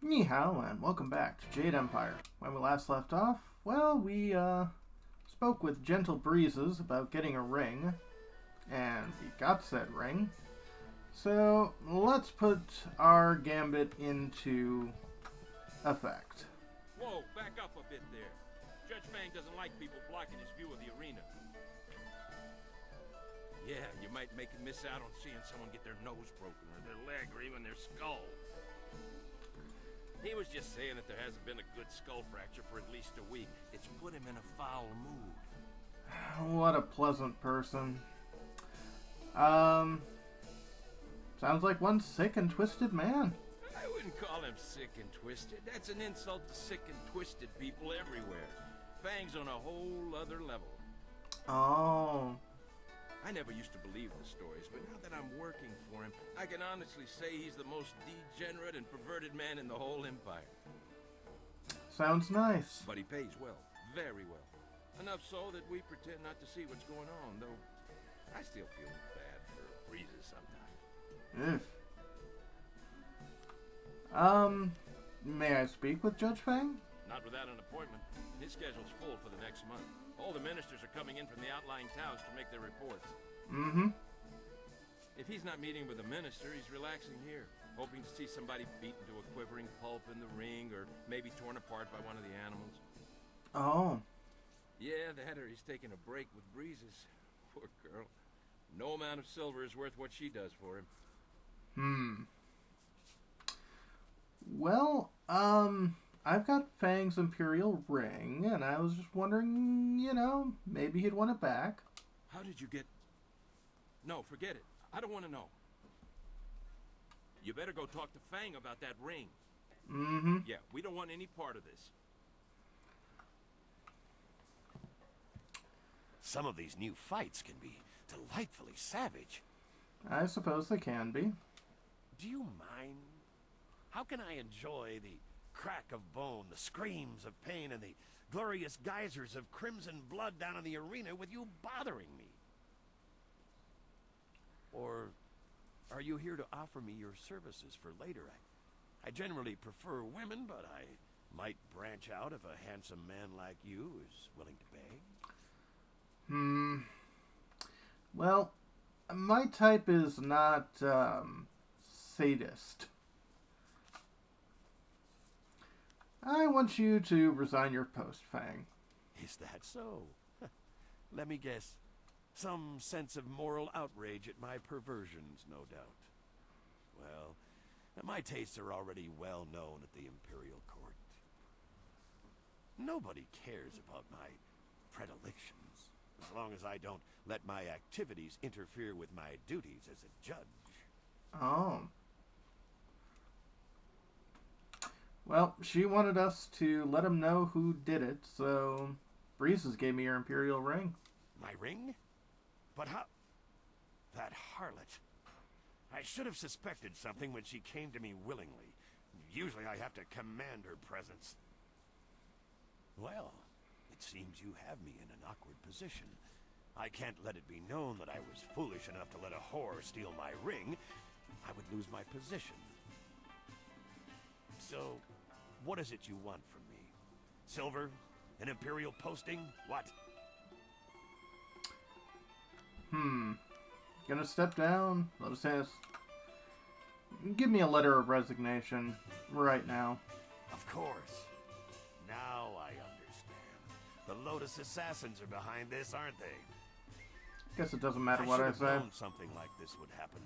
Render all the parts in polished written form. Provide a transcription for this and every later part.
Ni hao, and welcome back to Jade Empire. When we last left off, well, we spoke with Gentle Breezes about getting a ring, and we got said ring. So let's put our gambit into effect. Whoa, back up a bit there. Judge Fang doesn't like people blocking his view of the arena. Yeah, you might make him miss out on seeing someone get their nose broken, or their leg, or even their skull. He was just saying that there hasn't been a good skull fracture for at least a week. It's put him in a foul mood. What a pleasant person. Sounds like one sick and twisted man. I wouldn't call him sick and twisted. That's an insult to sick and twisted people everywhere. Fang's on a whole other level. Oh. I never used to believe the stories, but now that I'm working for him, I can honestly say he's the most degenerate and perverted man in the whole empire. Sounds nice. But he pays well, very well. Enough so that we pretend not to see what's going on, though I still feel bad for Breezes sometimes. May I speak with Judge Fang? Not without an appointment. His schedule's full for the next month. All the ministers are coming in from the outlying towns to make their reports. Mm-hmm. If he's not meeting with a minister, he's relaxing here, hoping to see somebody beaten to a quivering pulp in the ring, or maybe torn apart by one of the animals. Oh. Yeah, that or he's taking a break with Breezes. Poor girl. No amount of silver is worth what she does for him. Well, I've got Fang's Imperial ring, and I was just wondering, maybe he'd want it back. How did you get... No, forget it. I don't want to know. You better go talk to Fang about that ring. Mm-hmm. Yeah, we don't want any part of this. Some of these new fights can be delightfully savage. I suppose they can be. Do you mind? How can I enjoy the crack of bone, the screams of pain, and the glorious geysers of crimson blood down in the arena with you bothering me? Or are you here to offer me your services for later? I generally prefer women, but I might branch out if a handsome man like you is willing to beg. Well, my type is not, sadist. I want you to resign your post, Fang. Is that so? Let me guess. Some sense of moral outrage at my perversions, no doubt. Well, my tastes are already well known at the Imperial Court. Nobody cares about my predilections, as long as I don't let my activities interfere with my duties as a judge. Oh. Well, she wanted us to let him know who did it, so Breezes gave me your Imperial ring. My ring? But how... That harlot. I should have suspected something when she came to me willingly. Usually I have to command her presence. Well, it seems you have me in an awkward position. I can't let it be known that I was foolish enough to let a whore steal my ring. I would lose my position. So, what is it you want from me? Silver? An Imperial posting? What? Gonna step down. Let us ask. Give me a letter of resignation right now. Of course. Now I understand. The Lotus Assassins are behind this, aren't they? Guess it doesn't matter what I should say. have known something like this would happen.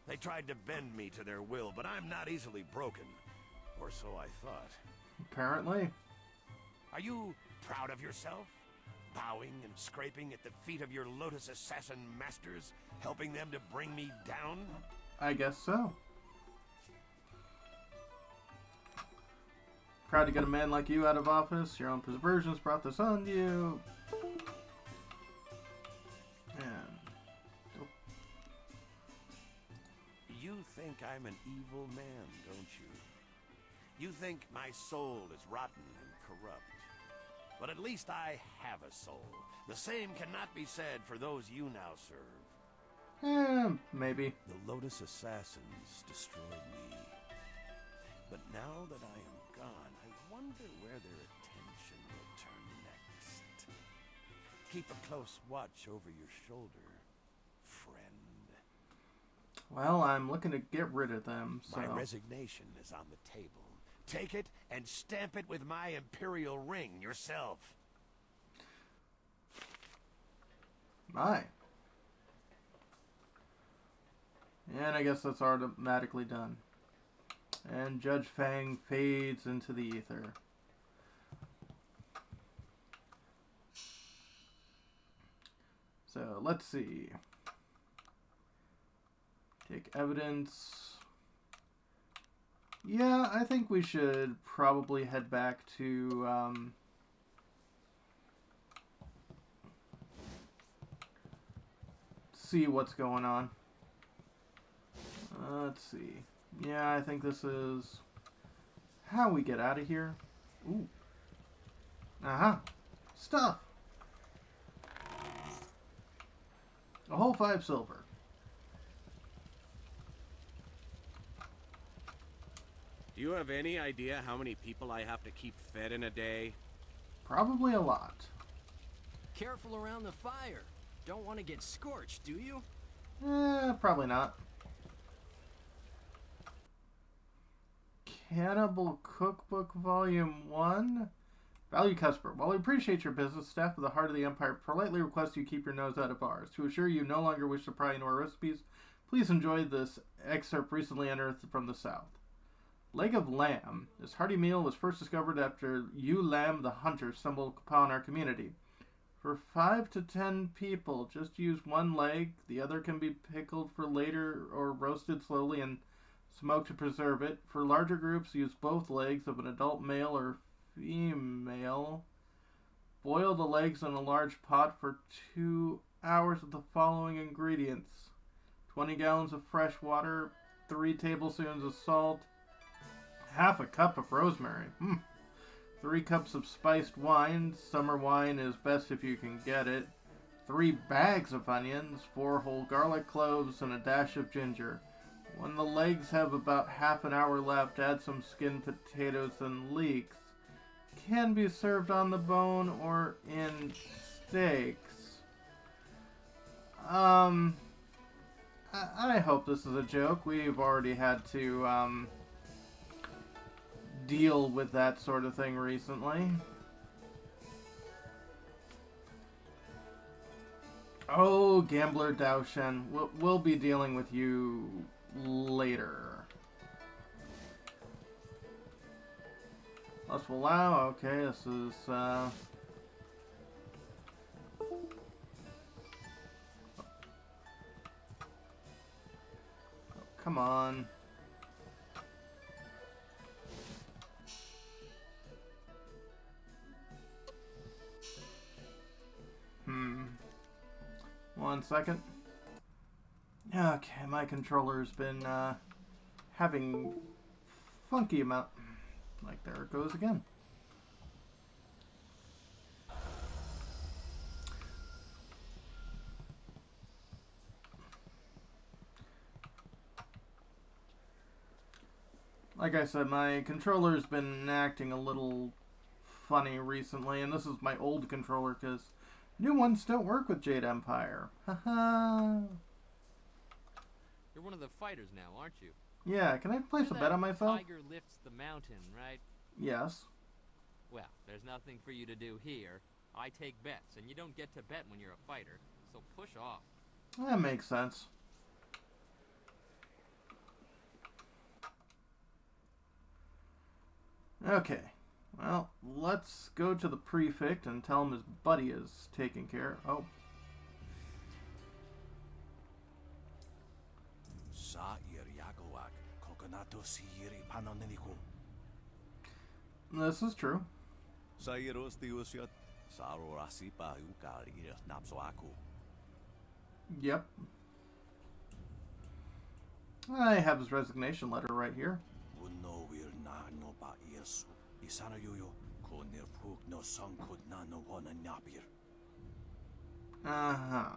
They tried to bend me to their will, but I'm not easily broken. Or so I thought. Apparently. Are you proud of yourself? Bowing and scraping at the feet of your Lotus Assassin masters, helping them to bring me down? I guess so. Proud to get a man like you out of office. Your own perversions brought this on you. And... You think I'm an evil man, don't you? You think my soul is rotten and corrupt. But at least I have a soul. The same cannot be said for those you now serve. Maybe. The Lotus Assassins destroyed me. But now that I am gone, I wonder where their attention will turn next. Keep a close watch over your shoulder, friend. Well, I'm looking to get rid of them, so... My resignation is on the table. Take it and stamp it with my Imperial ring yourself. My. And I guess that's automatically done. And Judge Fang fades into the ether. So, let's see. Take evidence. Yeah, I think we should probably head back to, see what's going on. Let's see. Yeah, I think this is how we get out of here. Ooh. Aha. Stuff. A whole 5 silver. Do you have any idea how many people I have to keep fed in a day? Probably a lot. Careful around the fire. Don't want to get scorched, do you? Probably not. Cannibal Cookbook Volume 1. Value Customer. While we appreciate your business, staff of the Heart of the Empire politely request you keep your nose out of ours. To assure you no longer wish to pry into our recipes, please enjoy this excerpt recently unearthed from the south. Leg of lamb. This hearty meal was first discovered after Ewe Lamb the Hunter stumbled upon our community. For 5 to 10 people, just use one leg. The other can be pickled for later or roasted slowly and smoked to preserve it. For larger groups, use both legs of an adult male or female. Boil the legs in a large pot for 2 hours with the following ingredients: 20 gallons of fresh water, 3 tablespoons of salt, half a cup of rosemary, 3 cups of spiced wine. Summer wine is best if you can get it. 3 bags of onions, 4 whole garlic cloves, and a dash of ginger. When the legs have about half an hour left, add some skinned potatoes and leeks. Can be served on the bone or in steaks. I hope this is a joke. We've already had to deal with that sort of thing recently. Oh, Gambler Daoshen. We'll be dealing with you later. Let's allow. Okay, this is come on. One second. Okay, my controller's been having funky amount. Like, there it goes again. Like I said, my controller's been acting a little funny recently, and this is my old controller because new ones don't work with Jade Empire. Haha. You're one of the fighters now, aren't you? Yeah, can I place a bet on myself? Tiger lifts the mountain, right? Yes. Well, there's nothing for you to do here. I take bets, and you don't get to bet when you're a fighter, so push off. That makes sense. Okay. Well, let's go to the prefect and tell him his buddy is taking care. Oh. This is true. Yep. I have his resignation letter right here. Uh-huh.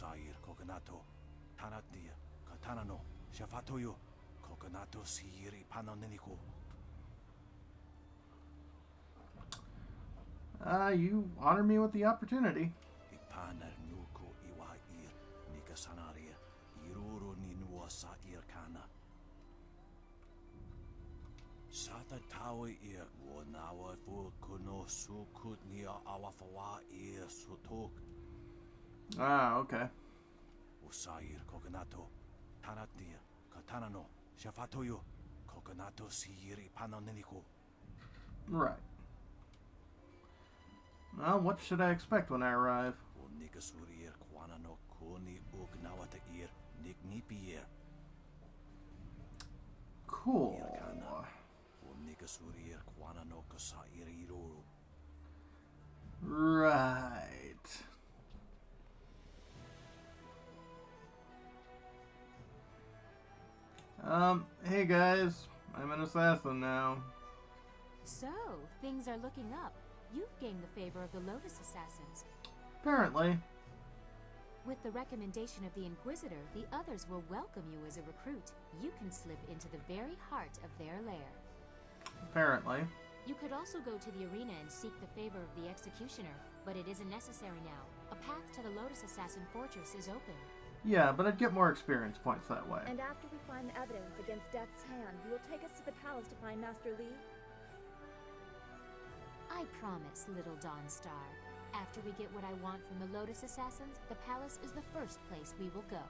Usair Coconato, Tanatia, Katanano, Shafatoyo, Coconato Siri Panonenico. You honor me with the opportunity. Ipanar Nuko Iwair, Nikasanaria, Iruro Ninua Sair Kana. Sata Tawa ear, Wanawa Vulcano Sukut near Awafawa ear Sutok. Okay. Usair Coconato, Tanatia, Katanano, Shafatoyo, Coconato Siri Panonenico. Right. Well, what should I expect when I arrive? O Nikasurir Quanano Koni Ugnawata ear, Nick Nipi ear. Cool. O Nikasurir Quanano Kasair Iro. Right. Hey guys, I'm an assassin now. So, things are looking up. You've gained the favor of the Lotus Assassins. Apparently. With the recommendation of the Inquisitor, the others will welcome you as a recruit. You can slip into the very heart of their lair. Apparently. You could also go to the arena and seek the favor of the Executioner, but it isn't necessary now. A path to the Lotus Assassin Fortress is open. Yeah, but I'd get more experience points that way. And after we find the evidence against Death's Hand, you will take us to the palace to find Master Lee? I promise, little Dawnstar. After we get what I want from the Lotus Assassins, the palace is the first place we will go.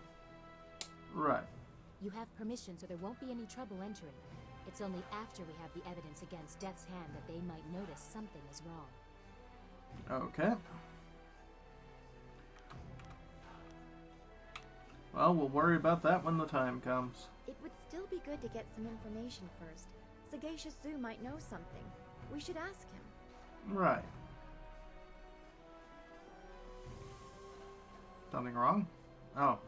Right. You have permission, so there won't be any trouble entering. It's only after we have the evidence against Death's Hand that they might notice something is wrong. Okay. Well, we'll worry about that when the time comes. It would still be good to get some information first. Sagacious Zoo might know something. We should ask him. Right. Something wrong? Oh.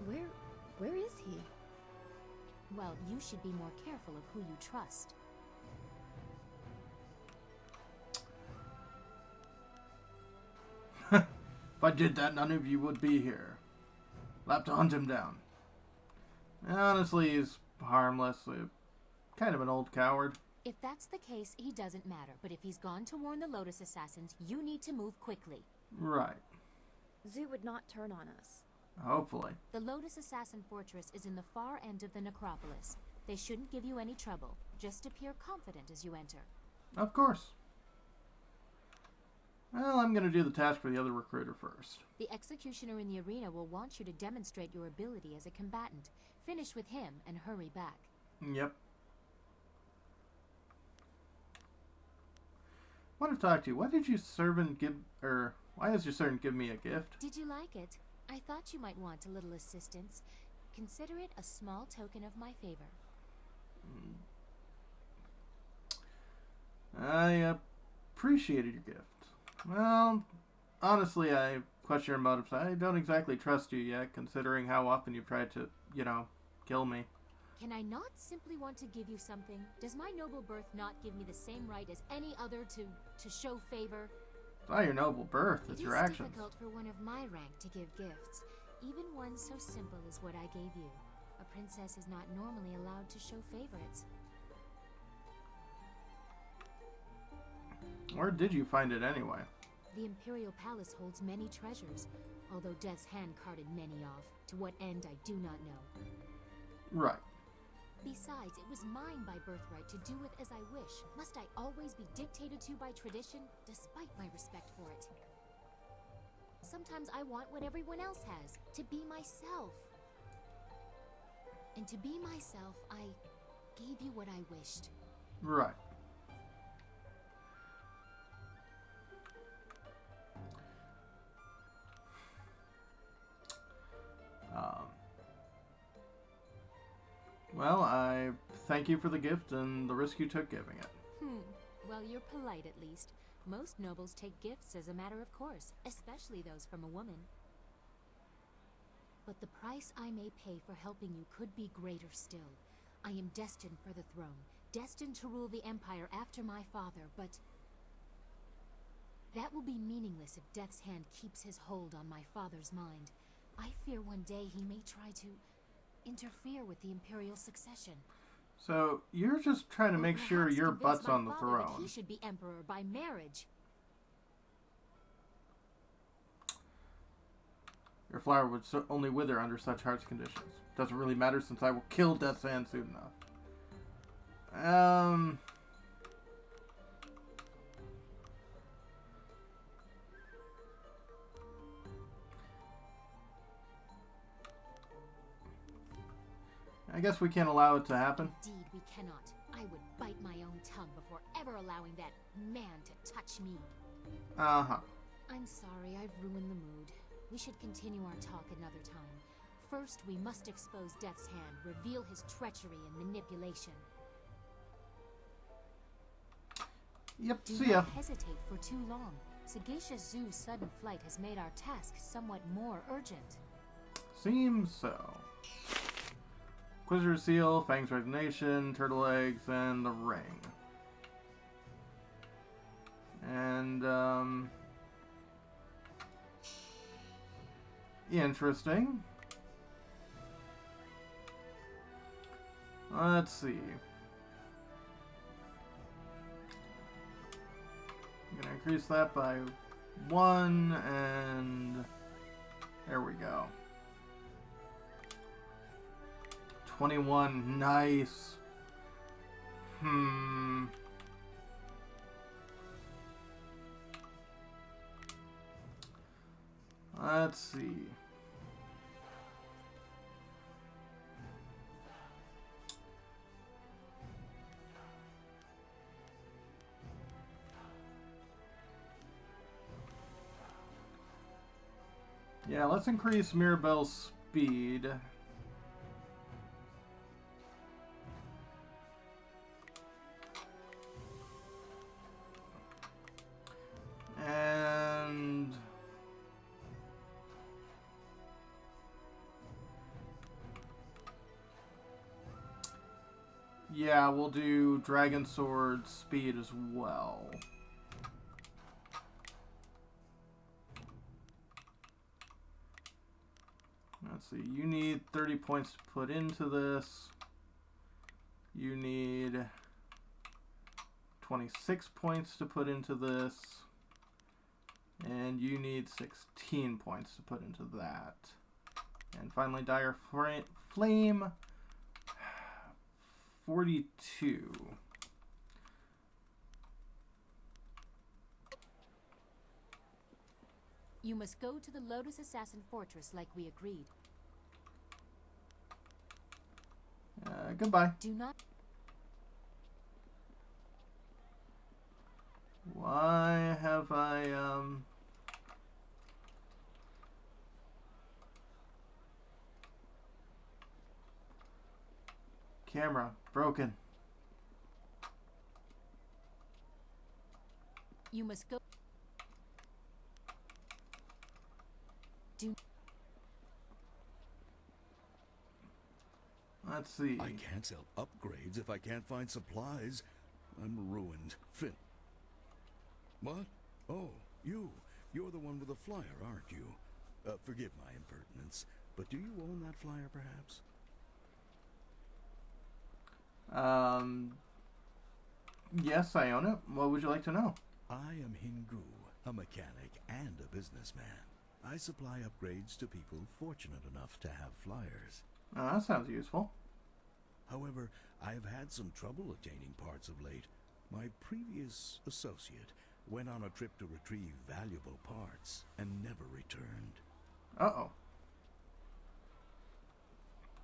Where is he? Well, you should be more careful of who you trust. If I did that, none of you would be here. I'll have to hunt him down. Honestly, he's harmless. Kind of an old coward. If that's the case, he doesn't matter. But if he's gone to warn the Lotus Assassins, you need to move quickly. Right. Zoo would not turn on us. Hopefully. The Lotus Assassin Fortress is in the far end of the necropolis. They shouldn't give you any trouble. Just appear confident as you enter. Of course. Well, I'm going to do the task for the other recruiter first. The executioner in the arena will want you to demonstrate your ability as a combatant. Finish with him and hurry back. Yep. I want to talk to you. Why does your servant give me a gift? Did you like it? I thought you might want a little assistance. Consider it a small token of my favor. I appreciated your gift. Well, honestly, I question your motives. I don't exactly trust you yet, considering how often you've tried to, kill me. Can I not simply want to give you something? Does my noble birth not give me the same right as any other to show favor? It's not your noble birth, it's your actions. It is difficult for one of my rank to give gifts, even one so simple as what I gave you. A princess is not normally allowed to show favorites. Where did you find it anyway? The Imperial Palace holds many treasures, although Death's Hand carted many off. To what end, I do not know. Right. Besides, it was mine by birthright to do with as I wish. Must I always be dictated to by tradition, despite my respect for it? Sometimes I want what everyone else has, to be myself. And to be myself, I gave you what I wished. Right. Well, I thank you for the gift and the risk you took giving it. Well, you're polite at least. Most nobles take gifts as a matter of course, especially those from a woman. But the price I may pay for helping you could be greater still. I am destined for the throne, destined to rule the Empire after my father, but that will be meaningless if Death's Hand keeps his hold on my father's mind. I fear one day he may try to interfere with the Imperial succession. So, you're just trying to make sure Perhaps your convince butt's my on the father that throne. he should be emperor by marriage. Your flower would only wither under such harsh conditions. Doesn't really matter since I will kill Death's Hand soon enough. I guess we can't allow it to happen. Indeed, we cannot. I would bite my own tongue before ever allowing that man to touch me. Uh-huh. I'm sorry, I've ruined the mood. We should continue our talk another time. First, we must expose Death's Hand, reveal his treachery and manipulation. Yep, Do see ya. not hesitate for too long. Sagacious Zoo's sudden flight has made our task somewhat more urgent. Seems so. Inquisitor Seal, Fang's Resignation, Turtle Eggs, and the Ring. And, interesting. Let's see. I'm gonna increase that by 1, and there we go. 21, nice. Let's see. Yeah, let's increase Mirabelle's speed. And yeah, we'll do Dragon Sword speed as well. Let's see, you need 30 points to put into this. You need 26 points to put into this. And you need 16 points to put into that. And finally, Dire Flame, 42. You must go to the Lotus Assassin Fortress like we agreed. Goodbye. Do not... Why have I, camera broken. You must go... Do... Let's see. I can't sell upgrades if I can't find supplies. I'm ruined. Finn. What? Oh, you. You're the one with the flyer, aren't you? Forgive my impertinence, but do you own that flyer, perhaps? Yes, I own it. What would you like to know? I am Hingu, a mechanic and a businessman. I supply upgrades to people fortunate enough to have flyers. Oh, that sounds useful. However, I have had some trouble obtaining parts of late. My previous associate went on a trip to retrieve valuable parts and never returned. Uh-oh.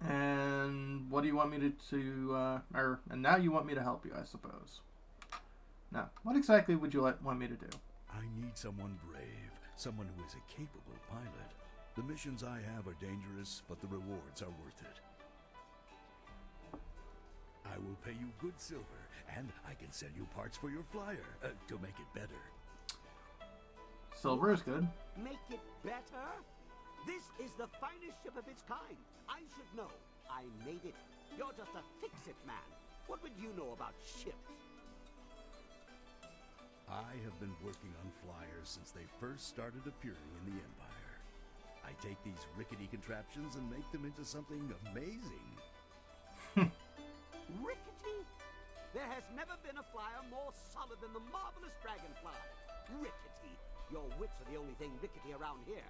And what do you want me to and now you want me to help you, I suppose. Now, what exactly would you want me to do? I need someone brave, someone who is a capable pilot. The missions I have are dangerous, but the rewards are worth it. I will pay you good silver, and I can sell you parts for your flyer, to make it better. Silver is good. Make it better? This is the finest ship of its kind. I should know. I made it. You're just a fix-it man. What would you know about ships? I have been working on flyers since they first started appearing in the Empire. I take take these rickety contraptions and make them into something amazing. Rickety? There has never been a flyer more solid than the marvelous dragonfly. Rickety. Your wits are the only thing rickety around here.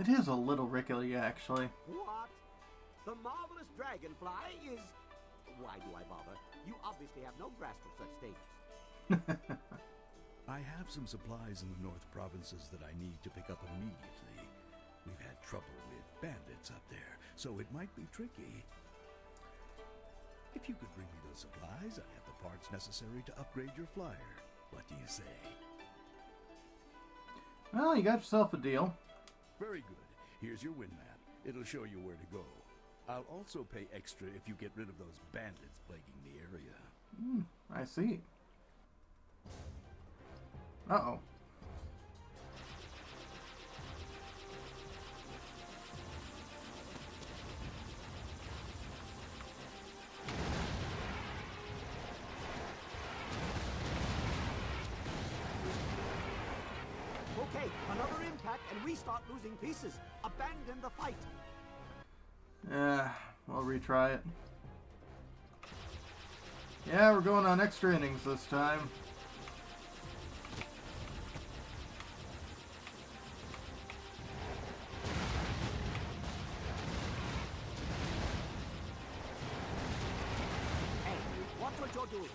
It is a little rickety, actually. What? The marvelous dragonfly is... Why do I bother? You obviously have no grasp of such things. I have some supplies in the North Provinces that I need to pick up immediately. We've had trouble with bandits up there, so it might be tricky. If you could bring me those supplies, I have the parts necessary to upgrade your flyer. What do you say? Well, you got yourself a deal. Very good. Here's your wind map. It'll show you where to go. I'll also pay extra if you get rid of those bandits plaguing the area. I see. Uh-oh. Okay, another impact and we start losing pieces. Abandon the fight. We'll retry it. Yeah, we're going on extra innings this time. Hey, watch what you're doing.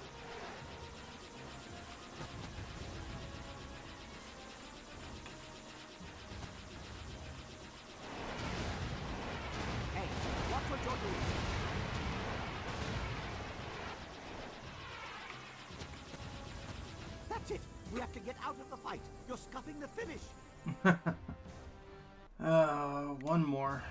Hey, watch what you're doing. That's it. We have to get out of the fight. You're scuffing the finish. One more.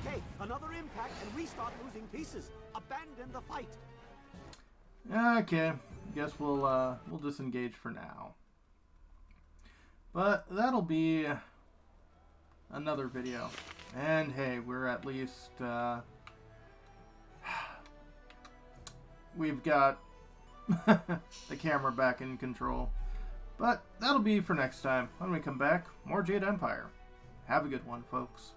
Okay, another impact and we start losing pieces. Abandon the fight. Okay, guess we'll disengage for now. But that'll be another video. And hey, we're at least we've got the camera back in control. But that'll be for next time. When we come back, more Jade Empire. Have a good one, folks.